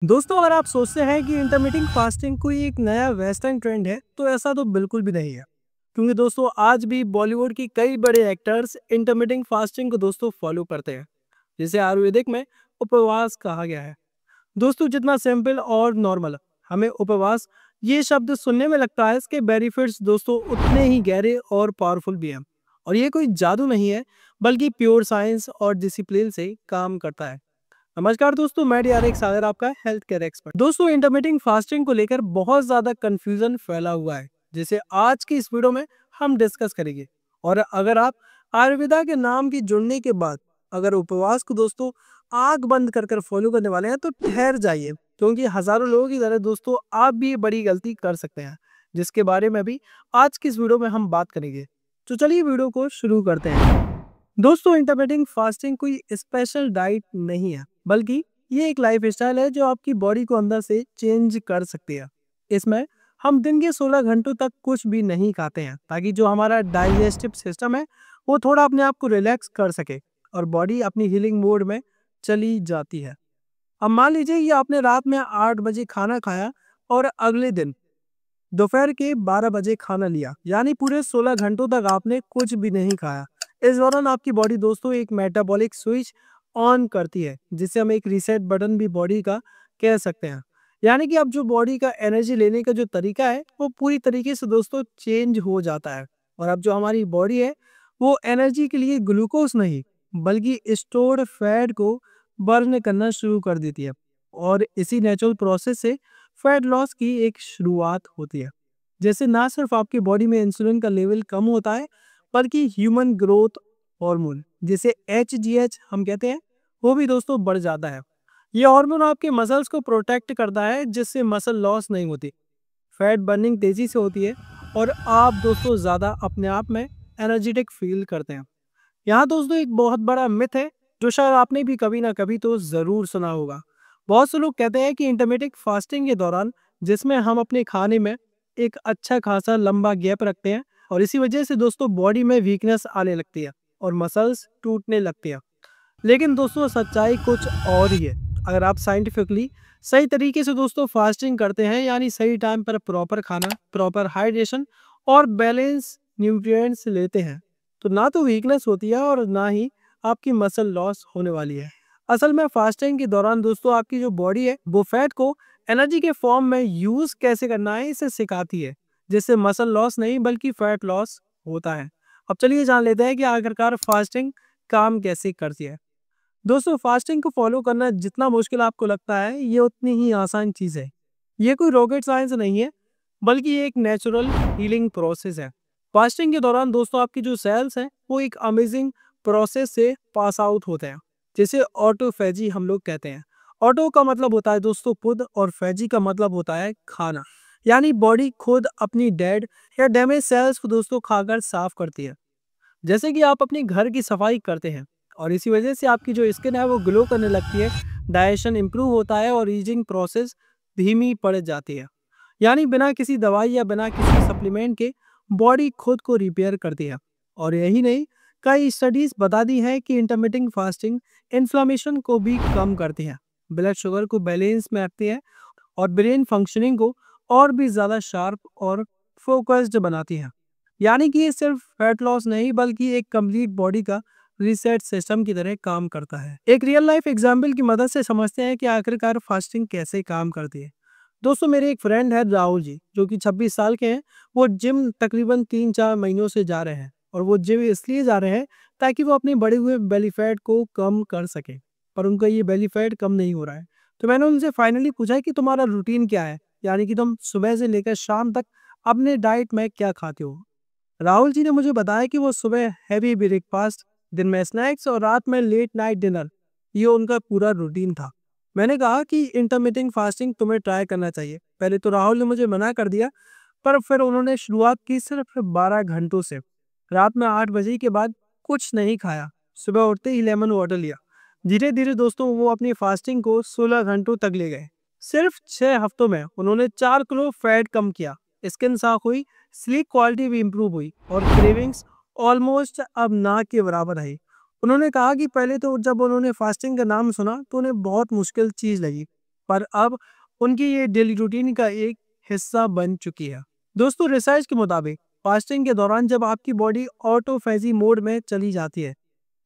दोस्तों, अगर आप सोचते हैं कि इंटरमिटेंट फास्टिंग कोई एक नया वेस्टर्न ट्रेंड है, तो ऐसा तो बिल्कुल भी नहीं है। क्योंकि दोस्तों आज भी बॉलीवुड की कई बड़े एक्टर्स इंटरमिटेंट फास्टिंग को दोस्तों फॉलो करते हैं, जिसे आयुर्वेदिक में उपवास कहा गया है। दोस्तों, जितना सिंपल और नॉर्मल हमें उपवास ये शब्द सुनने में लगता है, इसके बेनिफिट्स दोस्तों उतने ही गहरे और पावरफुल भी हैं। और ये कोई जादू नहीं है, बल्कि प्योर साइंस और डिसिप्लिन से काम करता है। नमस्कार दोस्तों, मैं डीआरएक सागर, आपका हेल्थ केयर एक्सपर्ट। दोस्तों, इंटरमिटेंट फास्टिंग को लेकर बहुत ज्यादा कंफ्यूजन फैला हुआ है, जिसे आज की इस वीडियो में हम डिस्कस करेंगे। और अगर आप आयुर्वेदा के नाम की जुड़ने के बाद अगर उपवास को दोस्तों आंख बंद कर कर फॉलो करने वाले हैं, तो ठहर जाइए, क्योंकि हजारों लोगों की तरह दोस्तों आप भी ये बड़ी गलती कर सकते हैं, जिसके बारे में भी आज की इस वीडियो में हम बात करेंगे। तो चलिए वीडियो को शुरू करते हैं। दोस्तों, इंटरमिटेंट फास्टिंग कोई स्पेशल डाइट नहीं है, बल्कि ये एक लाइफ स्टाइल है जो आपकी बॉडी को अंदर से चेंज कर सकती है। इसमें हम दिन के 16 घंटों तक कुछ भी नहीं खाते हैं, ताकि जो हमारा डाइजेस्टिव सिस्टम है वो थोड़ा अपने आप को रिलैक्स कर सके और बॉडी अपनी हीलिंग मोड में चली जाती है। अब मान लीजिए कि आपने रात में 8 बजे खाना खाया और अगले दिन दोपहर के 12 बजे खाना लिया, यानी पूरे 16 घंटों तक आपने कुछ भी नहीं खाया। इस दौरान आपकी बॉडी दोस्तों एक मेटाबॉलिक स्विच ऑन करती है, जिसे हम एक रीसेट बटन भी बॉडी का कह सकते हैं। यानी कि अब जो बॉडी का एनर्जी लेने का जो तरीका है वो पूरी तरीके से दोस्तों चेंज हो जाता है। और अब जो हमारी बॉडी है वो एनर्जी के लिए ग्लूकोज नहीं, बल्कि स्टोर्ड फैट को बर्न करना शुरू कर देती है। और इसी नेचुरल प्रोसेस से फैट लॉस की एक शुरुआत होती है। जैसे ना सिर्फ आपकी बॉडी में इंसुलिन का लेवल कम होता है, बल्कि ह्यूमन ग्रोथ हार्मोन, जिसे HGH हम कहते हैं, वो भी दोस्तों बढ़ जाता है। ये हार्मोन आपके मसल्स को प्रोटेक्ट करता है, जिससे मसल लॉस नहीं होती, फैट बर्निंग तेजी से होती है और आप दोस्तों ज़्यादा अपने आप में एनर्जेटिक फील करते हैं। यहाँ दोस्तों एक बहुत बड़ा मिथ है, जो शायद आपने भी कभी ना कभी तो ज़रूर सुना होगा। बहुत से लोग कहते हैं कि इंटरमिटेंट फास्टिंग के दौरान, जिसमें हम अपने खाने में एक अच्छा खासा लंबा गैप रखते हैं, और इसी वजह से दोस्तों बॉडी में वीकनेस आने लगती है और मसल्स टूटने लगती है। लेकिन दोस्तों सच्चाई कुछ और ही है। अगर आप साइंटिफिकली सही तरीके से दोस्तों फास्टिंग करते हैं, यानी सही टाइम पर प्रॉपर खाना, प्रॉपर हाइड्रेशन और बैलेंस न्यूट्रिएंट्स लेते हैं, तो ना तो वीकनेस होती है और ना ही आपकी मसल लॉस होने वाली है। असल में फास्टिंग के दौरान दोस्तों आपकी जो बॉडी है वो फैट को एनर्जी के फॉर्म में यूज कैसे करना है इसे सिखाती है, जिससे मसल लॉस नहीं बल्कि फैट लॉस होता है। अब चलिए जान लेते हैं कि आखिरकार फास्टिंग काम कैसे करती है। दोस्तों, फास्टिंग को फॉलो करना जितना मुश्किल आपको लगता है, ये उतनी ही आसान चीज़ है। ये कोई रॉकेट साइंस नहीं है, बल्कि ये एक नेचुरल हीलिंग प्रोसेस है। फास्टिंग के दौरान दोस्तों आपकी जो सेल्स हैं वो एक अमेजिंग प्रोसेस से पास आउट होते हैं, जिसे ऑटोफेजी हम लोग कहते हैं। ऑटो का मतलब होता है दोस्तों खुद, और फेजी का मतलब होता है खाना। यानी बॉडी खुद अपनी डेड या डैमेज सेल्स को दोस्तों खाकर साफ करती है, जैसे कि आप अपनी घर की सफाई करते हैं। और इसी वजह से आपकी जो स्किन है वो ग्लो करने लगती है, डाइजेशन इंप्रूव होता है और ईजिंग प्रोसेस धीमी पड़ जाती है। यानी बिना किसी दवाई या बिना किसी सप्लीमेंट के बॉडी खुद को रिपेयर करती है। और यही नहीं, कई स्टडीज बता दी है कि इंटरमिटेंट फास्टिंग इन्फ्लामेशन को भी कम करती है, ब्लड शुगर को बैलेंस में रखती है और ब्रेन फंक्शनिंग को और भी ज़्यादा शार्प और फोकस्ड बनाती है। यानी कि ये सिर्फ फैट लॉस नहीं, बल्कि एक कंप्लीट बॉडी का रीसेट सिस्टम की तरह काम करता है। एक रियल लाइफ एग्जाम्पल की मदद से समझते हैं कि आखिरकार फास्टिंग कैसे काम करती है। दोस्तों, मेरे एक फ्रेंड है राहुल जी, जो कि 26 साल के हैं। वो जिम तकरीबन 3-4 महीनों से जा रहे हैं, और वो जिम इसलिए जा रहे हैं ताकि वो अपने बढ़े हुए बेली फैट को कम कर सके। पर उनका ये बेली फैट कम नहीं हो रहा है। तो मैंने उनसे फाइनली पूछा कि तुम्हारा रूटीन क्या है, यानी कि तुम सुबह से लेकर शाम तक अपने डाइट में क्या खाते हो। राहुल जी ने मुझे बताया कि वो सुबह हैवी ब्रेकफास्ट, दिन में स्नैक्स और रात में लेट नाइट डिनर, ये उनका पूरा रूटीन था। मैंने कहा कि इंटरमिटेंट फास्टिंग तुम्हें ट्राई करना चाहिए। पहले तो राहुल ने मुझे मना कर दिया, पर फिर उन्होंने शुरुआत की सिर्फ 12 घंटों से। रात में 8 बजे के बाद कुछ नहीं खाया, सुबह उठते ही लेमन वाटर लिया। धीरे धीरे दोस्तों वो अपनी फास्टिंग को 16 घंटों तक ले गए। सिर्फ 6 हफ्तों में उन्होंने 4 किलो फैट कम किया, स्किन साफ हुई, स्लीप क्वालिटी भी इंप्रूव हुई और क्रेविंग्स ऑलमोस्ट अब ना के बराबर आई। उन्होंने कहा कि पहले तो जब उन्होंने फास्टिंग का नाम सुना तो उन्हें बहुत मुश्किल चीज़ लगी, पर अब उनकी ये डेली रूटीन का एक हिस्सा बन चुकी है। दोस्तों, रिसर्च के मुताबिक फास्टिंग के दौरान जब आपकी बॉडी ऑटोफेजी मोड में चली जाती है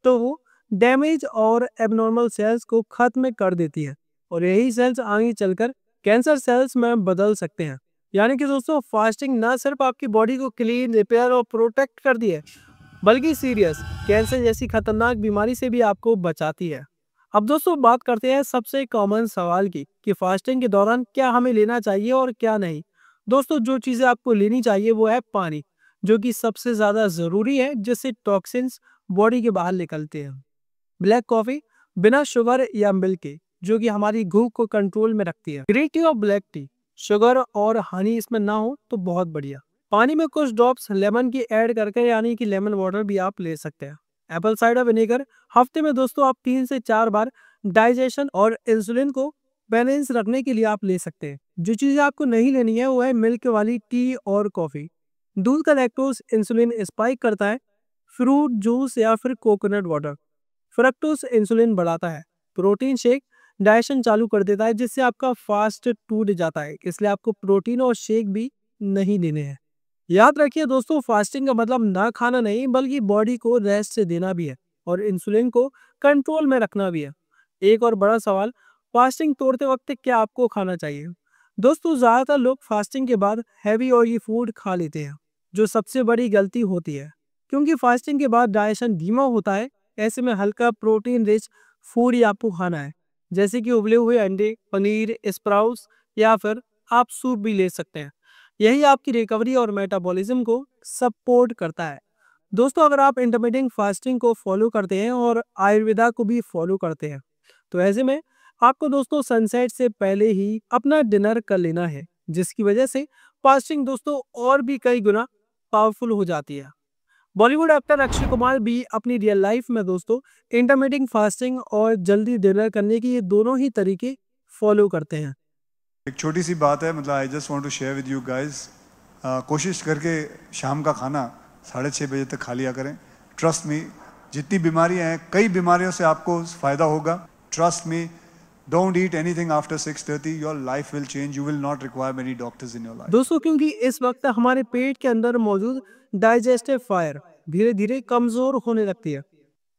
तो वो डैमेज और एबनॉर्मल सेल्स को खत्म कर देती है और यही सेल्स आगे चलकर कैंसर सेल्स में बदल सकते हैं। यानी कि दोस्तों, फास्टिंग ना सिर्फ आपकी बॉडी को क्लीन, रिपेयर और प्रोटेक्ट करती है, बल्कि सीरियस कैंसर जैसी खतरनाक बीमारी से भी आपको बचाती है। अब दोस्तों, बात करते हैं सबसे कॉमन सवाल की कि फास्टिंग के दौरान क्या हमें लेना चाहिए और क्या नहीं। दोस्तों, जो चीज़ें आपको लेनी चाहिए वो है पानी, जो कि सबसे ज़्यादा ज़रूरी है, जिससे टॉक्सिन्स बॉडी के बाहर निकलते हैं। ब्लैक कॉफ़ी बिना शुगर या मिल्क के, जो कि हमारी भूख को कंट्रोल में रखती है। ग्रीन टी और ब्लैक टी, शुगर और हनी इसमें ना हो तो बहुत बढ़िया। पानी में कुछ ड्रॉप्स लेमन की ऐड करके, यानी कि लेमन वाटर भी आप ले सकते हैं। एप्पल साइडर विनेगर हफ्ते में दोस्तों आप 3 से 4 बार डाइजेशन और इंसुलिन को बैलेंस रखने के लिए आप ले सकते हैं। जो चीज़ें आपको नहीं लेनी है वो है मिल्क वाली टी और कॉफ़ी। दूध का लैक्टोज इंसुलिन स्पाइक करता है। फ्रूट जूस या फिर कोकोनट वाटर फ्रक्टोज इंसुलिन बढ़ाता है। प्रोटीन शेक डाइजेशन चालू कर देता है, जिससे आपका फास्ट टूट जाता है, इसलिए आपको प्रोटीन और शेक भी नहीं लेने हैं। याद रखिए दोस्तों, फास्टिंग का मतलब ना खाना नहीं, बल्कि बॉडी को रेस्ट से देना भी है और इंसुलिन को कंट्रोल में रखना भी है। एक और बड़ा सवाल, फास्टिंग तोड़ते वक्त क्या आपको खाना चाहिए। दोस्तों, ज़्यादातर लोग फास्टिंग के बाद हैवी ऑयली फूड खा लेते हैं, जो सबसे बड़ी गलती होती है, क्योंकि फास्टिंग के बाद डाइजेशन धीमा होता है। ऐसे में हल्का प्रोटीन रिच फूड ही आपको खाना है, जैसे कि उबले हुए अंडे, पनीर, स्प्राउट्स या फिर आप सूप भी ले सकते हैं। यही आपकी रिकवरी और मेटाबॉलिज्म को सपोर्ट करता है। दोस्तों, अगर आप इंटरमिटेंट फास्टिंग को फॉलो करते हैं और आयुर्वेदा को भी फॉलो करते हैं, तो ऐसे में आपको दोस्तों सनसेट से पहले ही अपना डिनर कर लेना है, जिसकी वजह से फास्टिंग दोस्तों और भी कई गुना पावरफुल हो जाती है। बॉलीवुड एक्टर अक्षय कुमार भी अपनी रियल लाइफ में दोस्तों इंटरमिटेंट फास्टिंग और जल्दी डिनर करने की ये दोनों ही तरीके फॉलो करते हैं। एक छोटी सी बात है, मतलब I just want to share with you guys. कोशिश करके शाम का खाना 6:30 बजे तक खा लिया करें। ट्रस्ट मी, जितनी बीमारियां हैं, कई बीमारियों से आपको फ़ायदा होगा। Trust me, don't eat anything after 6:30, your life will change, you will not require many doctors in your life. दोस्तों, क्योंकि इस वक्त हमारे पेट के अंदर मौजूद डाइजेस्टिव फायर धीरे धीरे कमजोर होने लगती है।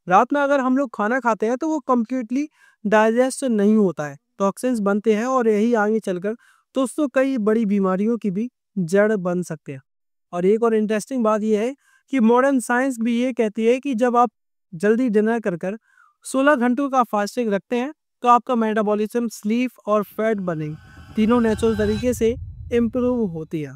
रात में अगर हम लोग खाना खाते हैं तो वो कम्प्लीटली डाइजेस्ट नहीं होता है, टॉक्सिन्स बनते हैं और यही आगे चलकर दोस्तों कई बड़ी बीमारियों की भी जड़ बन सकते हैं। और एक और इंटरेस्टिंग बात यह है कि मॉडर्न साइंस भी ये कहती है कि जब आप जल्दी डिनर कर कर 16 घंटों का फास्टिंग रखते हैं तो आपका मेटाबॉलिज्म, स्लीप और फैट बर्निंग तीनों नेचुरल तरीके से इम्प्रूव होती है।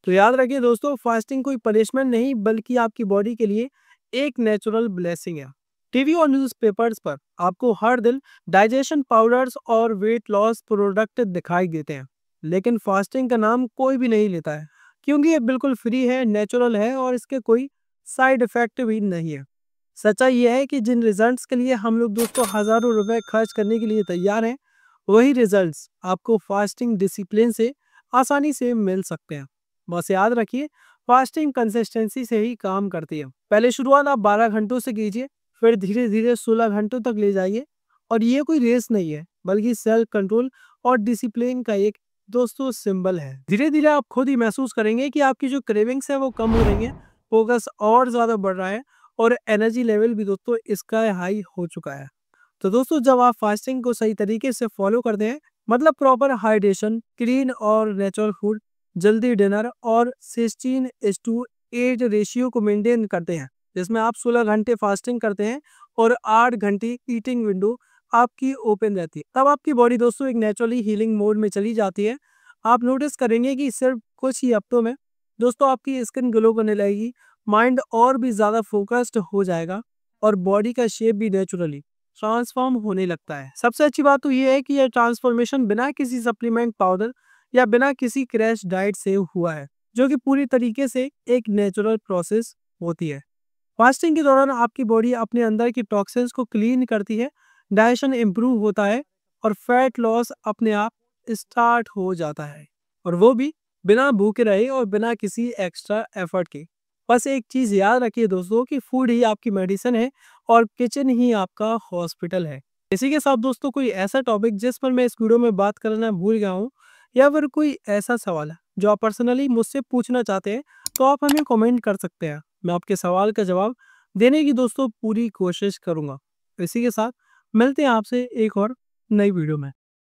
तो याद रखिए दोस्तों, फास्टिंग कोई पनिशमेंट नहीं, बल्कि आपकी बॉडी के लिए एक नेचुरल ब्लेसिंग है। टीवी और न्यूज़पेपर्स पर आपको हर दिन डाइजेशन पाउडर्स और वेट लॉस प्रोडक्ट दिखाई देते हैं, लेकिन फास्टिंग का नाम कोई भी नहीं लेता है, क्योंकि ये बिल्कुल फ्री है, नेचुरल है और इसके कोई साइड इफेक्ट भी नहीं है। सच्चाई यह है कि जिन रिजल्ट्स के लिए हम लोग दोस्तों हज़ारों रुपए खर्च करने के लिए तैयार हैं, वही रिजल्ट्स आपको फास्टिंग डिसिप्लिन से आसानी से मिल सकते हैं। बस याद रखिए, फास्टिंग कंसिस्टेंसी से ही काम करती है। पहले शुरुआत आप 12 घंटों से कीजिए, फिर धीरे धीरे 16 घंटों तक ले जाइए। और ये कोई रेस नहीं है, बल्कि सेल्फ कंट्रोल और डिसिप्लिन का एक दोस्तों सिंबल है। धीरे धीरे आप खुद ही महसूस करेंगे कि आपकी जो क्रेविंग्स है वो कम हो रही है, फोकस और ज़्यादा बढ़ रहा है और एनर्जी लेवल भी दोस्तों इसका हाई हो चुका है। तो दोस्तों, जब आप फास्टिंग को सही तरीके से फॉलो करते हैं, मतलब प्रॉपर हाइड्रेशन, क्लीन और नेचुरल फूड, जल्दी डिनर और 16:8 रेशियो को मेंटेन करते हैं, जिसमें आप 16 घंटे फास्टिंग करते हैं और 8 घंटे ईटिंग विंडो आपकी ओपन रहती है, तब आपकी बॉडी दोस्तों एक नेचुरली हीलिंग मोड में चली जाती है। आप नोटिस करेंगे कि सिर्फ कुछ ही हफ्तों में दोस्तों आपकी स्किन ग्लो करने लगेगी, माइंड और भी ज़्यादा फोकस्ड हो जाएगा और बॉडी का शेप भी नेचुरली ट्रांसफॉर्म होने लगता है। सबसे अच्छी बात तो ये है कि यह ट्रांसफॉर्मेशन बिना किसी सप्लीमेंट पाउडर या बिना किसी क्रैश डाइट से हुआ है, जो कि पूरी तरीके से एक नेचुरल प्रोसेस होती है। फास्टिंग के दौरान आपकी बॉडी अपने अंदर की टॉक्सिन्स को क्लीन करती है, डाइजेशन इंप्रूव होता है और फैट लॉस अपने आप स्टार्ट हो जाता है, और वो भी बिना भूखे रहे और बिना किसी एक्स्ट्रा एफर्ट के। बस एक चीज़ याद रखिए दोस्तों कि फूड ही आपकी मेडिसिन है और किचन ही आपका हॉस्पिटल है। इसी के साथ दोस्तों कोई ऐसा टॉपिक जिस पर मैं इस वीडियो में बात करना भूल गया हूँ, या फिर कोई ऐसा सवाल है जो आप पर्सनली मुझसे पूछना चाहते हैं, तो आप हमें कमेंट कर सकते हैं। मैं आपके सवाल का जवाब देने की दोस्तों पूरी कोशिश करूंगा। इसी के साथ मिलते हैं आपसे एक और नई वीडियो में।